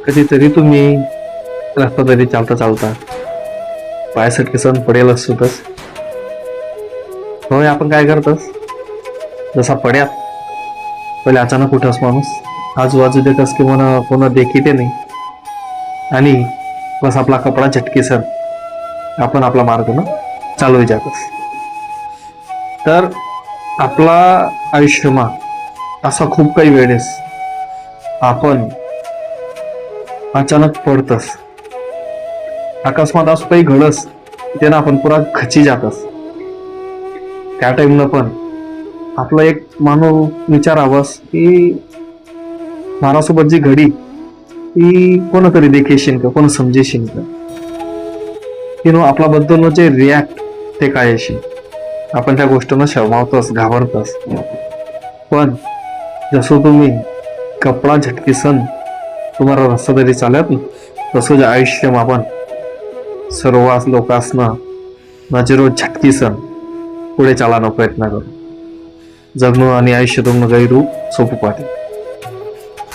कधीतरी तुम्ही रस्ता तरी चालता चालता पायासाठी सण पडेल असतोच. होय, आपण काय करतोस जसा पड्यात पहिले अचानक उठस माणूस, आजूबाजू देखस की म्हणा कोणा देखीते नाही, आणि बस आपला कपडा झटके सण आपण आपला मार्ग ना चालू जातस. तर आपला आयुष्यमा असा खूप काही वेळेस आपण अचानक पडतस, अकस्मात असं काही घडस त्यानं आपण पुरा खची जातस. त्या टाइमला पण आपला एक मानव विचारावस की माझ्यासोबत जी घडी ती कोणतरी देखेशीन का, कोण समजेशीन का, की नो आपला बद्दल जे रिॲक्ट ते काय असेल. आपण त्या गोष्टीनं शरमावतस, घाबरतस. पण जसं तुम्ही कपडा झटकी सन तुम्हाला रस्ता तरी चालत ना, तसं जे आयुष्य आपण सर्व लोकांना नजरो झटकी सन पुढे चालण्याचा प्रयत्न करू. जगणं आणि आयुष्य तुमनं गैरू सोपं पाहिजे.